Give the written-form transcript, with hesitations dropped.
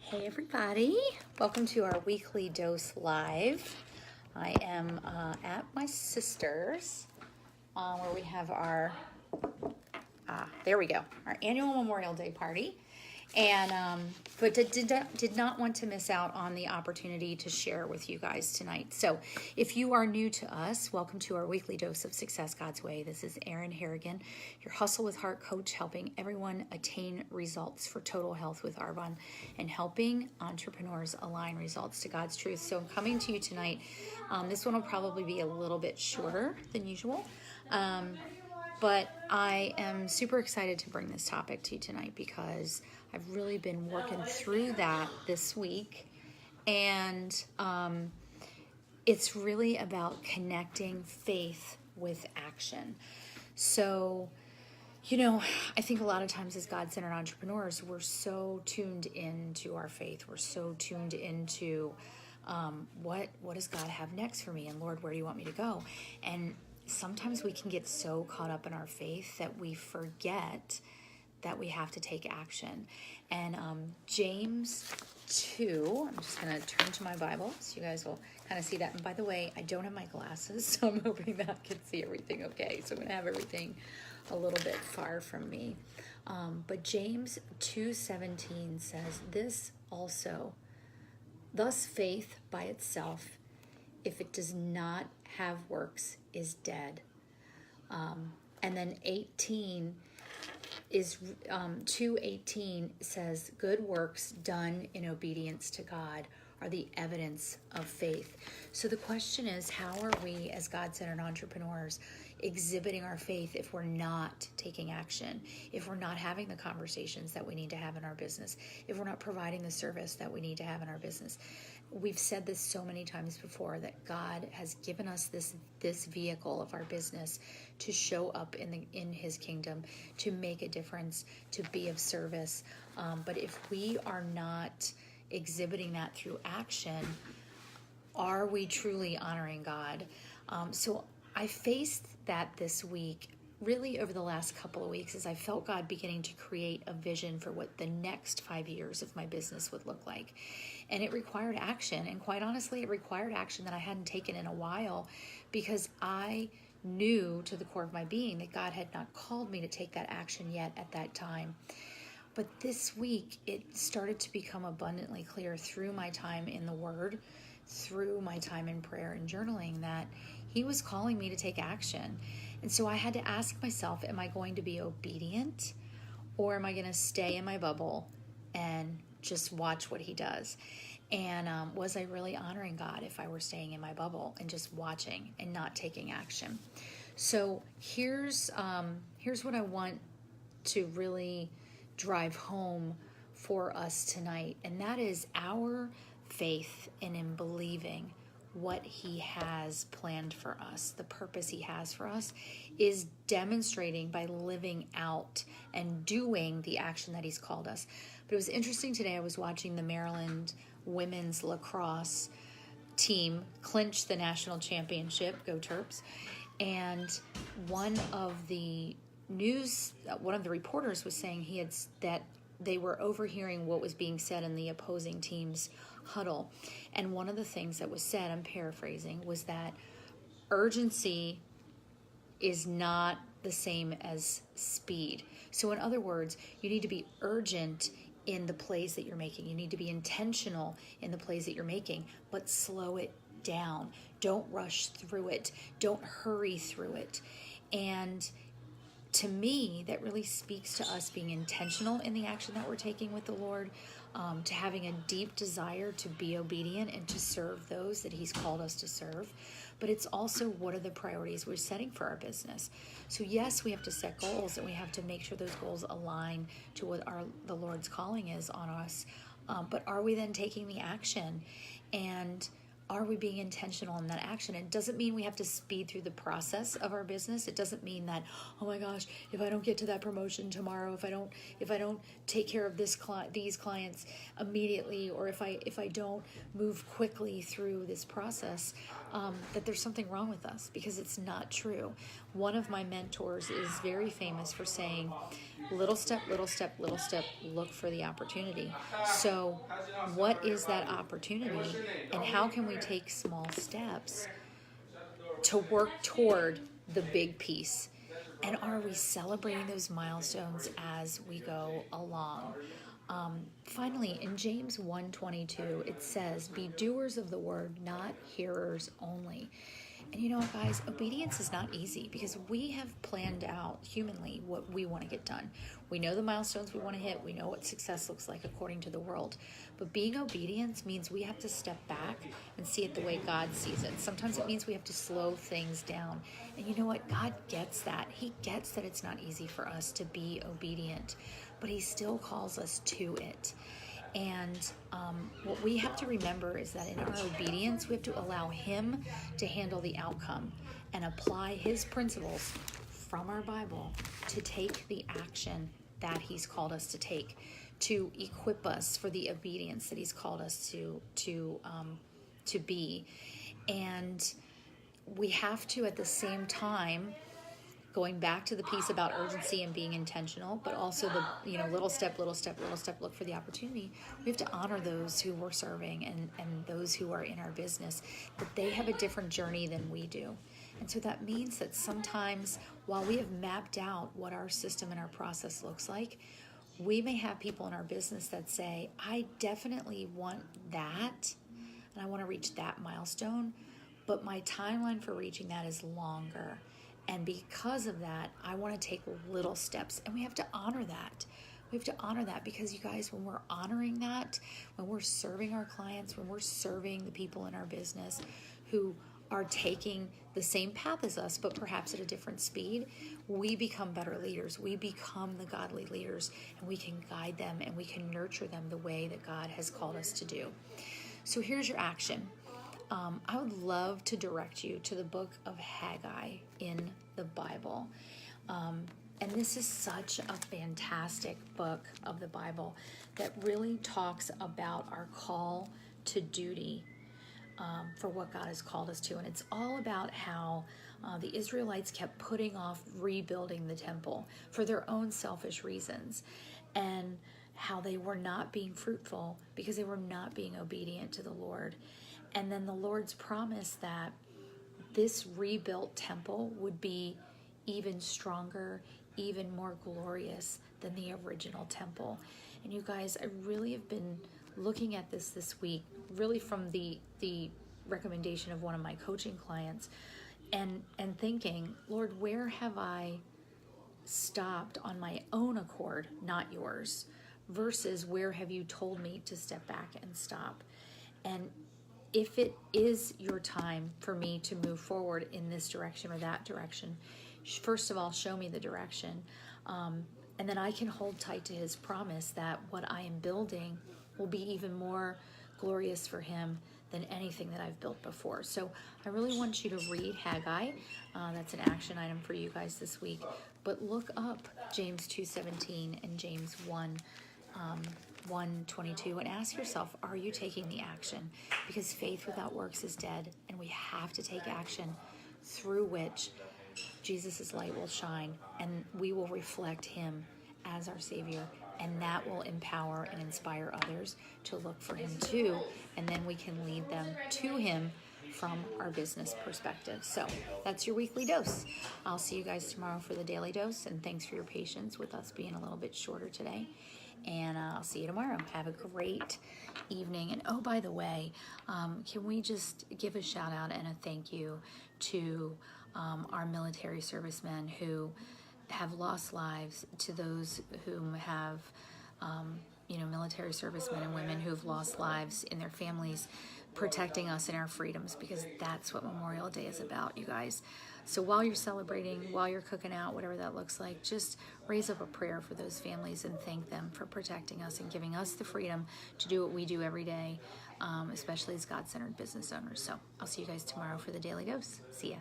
Hey everybody, welcome to our weekly dose live. I am at my sister's where we have our, there we go, our annual Memorial Day party. And but did not want to miss out on the opportunity to share with you guys tonight. So if you are new to us, welcome to our weekly dose of success God's way. This is Erin Harrigan, your Hustle with Heart coach, helping everyone attain results for total health with Arbonne and helping entrepreneurs align results to God's truth. So I'm coming to you tonight. This one will probably be a little bit shorter than usual. But I am super excited to bring this topic to you tonight because I've really been working through that this week. And it's really about connecting faith with action. So, I think a lot of times as God-centered entrepreneurs, we're so tuned into our faith. We're so tuned into what does God have next for me? And Lord, where do you want me to go? And sometimes we can get so caught up in our faith that we forget that we have to take action. And James 2, I'm just going to turn to my Bible so you guys will kind of see that. And by the way, I don't have my glasses, so I'm hoping that I can see everything okay. So I'm going to have everything a little bit far from me. But James 2:17 says, "This also, thus faith by itself, if it does not have works, is dead." And then 18 is 2:18 says, "Good works done in obedience to God are the evidence of faith." So the question is, how are we as God-centered entrepreneurs exhibiting our faith if we're not taking action, if we're not having the conversations that we need to have in our business, if we're not providing the service that we need to have in our business? We've said this so many times before that God has given us this vehicle of our business to show up in His kingdom, to make a difference, to be of service. But if we are not exhibiting that through action, are we truly honoring God? So I faced that this week, really over the last couple of weeks, as I felt God beginning to create a vision for what the next 5 years of my business would look like. And it required action. And quite honestly, it required action that I hadn't taken in a while, because I knew to the core of my being that God had not called me to take that action yet at that time. But this week, it started to become abundantly clear through my time in the Word, through my time in prayer and journaling, that He was calling me to take action. And so I had to ask myself, am I going to be obedient, or am I going to stay in my bubble and just watch what He does? And was I really honoring God if I were staying in my bubble and just watching and not taking action? So here's what I want to really drive home for us tonight, and that is our faith in believing what He has planned for us, the purpose He has for us, is demonstrating by living out and doing the action that He's called us. But it was interesting today, I was watching the Maryland women's lacrosse team clinch the national championship, go Terps, and one of the reporters was saying that they were overhearing what was being said in the opposing team's huddle. And one of the things that was said, I'm paraphrasing, was that urgency is not the same as speed. So in other words, you need to be urgent in the plays that you're making. You need to be intentional in the plays that you're making, but slow it down. Don't rush through it. Don't hurry through it. And to me, that really speaks to us being intentional in the action that we're taking with the Lord, to having a deep desire to be obedient and to serve those that He's called us to serve. But it's also, what are the priorities we're setting for our business? So yes, we have to set goals, and we have to make sure those goals align to what the Lord's calling is on us. But are we then taking the action? And are we being intentional in that action? It doesn't mean we have to speed through the process of our business. It doesn't mean that, oh my gosh, if I don't get to that promotion tomorrow, if I don't take care of these clients immediately, or if I don't move quickly through this process, that there's something wrong with us, because it's not true. One of my mentors is very famous for saying, little step, little step, little step, look for the opportunity. So what is that opportunity, and how can we take small steps to work toward the big piece? And are we celebrating those milestones as we go along? Finally, in James 1:22, it says, be doers of the word, not hearers only. And you know what, guys, obedience is not easy, because we have planned out humanly what we want to get done. We know the milestones we want to hit. We know what success looks like according to the world. But being obedient means we have to step back and see it the way God sees it. Sometimes it means we have to slow things down. And you know what? God gets that. He gets that it's not easy for us to be obedient, but he still calls us to it. And what we have to remember is that in our obedience, we have to allow him to handle the outcome and apply his principles from our Bible to take the action that he's called us to take, to equip us for the obedience that he's called us to be. And we have to, at the same time, going back to the piece about urgency and being intentional, but also the, little step, little step, little step, look for the opportunity. We have to honor those who we're serving and those who are in our business, that they have a different journey than we do. And so that means that sometimes, while we have mapped out what our system and our process looks like, we may have people in our business that say, I definitely want that, and I want to reach that milestone, but my timeline for reaching that is longer. And because of that, I want to take little steps. And we have to honor that. We have to honor that, because you guys, when we're honoring that, when we're serving our clients, when we're serving the people in our business who are taking the same path as us, but perhaps at a different speed, we become better leaders. We become the godly leaders, and we can guide them and we can nurture them the way that God has called us to do. So here's your action. I would love to direct you to the book of Haggai in the Bible. And this is such a fantastic book of the Bible that really talks about our call to duty for what God has called us to. And it's all about how the Israelites kept putting off rebuilding the temple for their own selfish reasons, and how they were not being fruitful because they were not being obedient to the Lord. And then the Lord's promise that this rebuilt temple would be even stronger, even more glorious than the original temple. And you guys, I really have been looking at this week, really from the recommendation of one of my coaching clients, and thinking, Lord, where have I stopped on my own accord, not yours, versus where have you told me to step back and stop? And if it is your time for me to move forward in this direction or that direction, first of all, show me the direction. And then I can hold tight to his promise that what I am building will be even more glorious for him than anything that I've built before. So I really want you to read Haggai. That's an action item for you guys this week. But look up James 2:17 and James 1:22 and ask yourself, are you taking the action? Because faith without works is dead, and we have to take action through which Jesus' light will shine, and we will reflect him as our Savior, and that will empower and inspire others to look for him too, and then we can lead them to him from our business perspective. So that's your weekly dose. I'll see you guys tomorrow for the daily dose, and thanks for your patience with us being a little bit shorter today. And I'll see you tomorrow. Have a great evening. And oh, by the way, can we just give a shout out and a thank you to our military servicemen who have lost lives, to those whom have, military servicemen and women who have lost lives in their families protecting us in our freedoms, because that's what Memorial Day is about, you guys. So while you're celebrating, while you're cooking out, whatever that looks like, just raise up a prayer for those families and thank them for protecting us and giving us the freedom to do what we do every day, especially as God-centered business owners. So I'll see you guys tomorrow for the Daily Dose. See ya.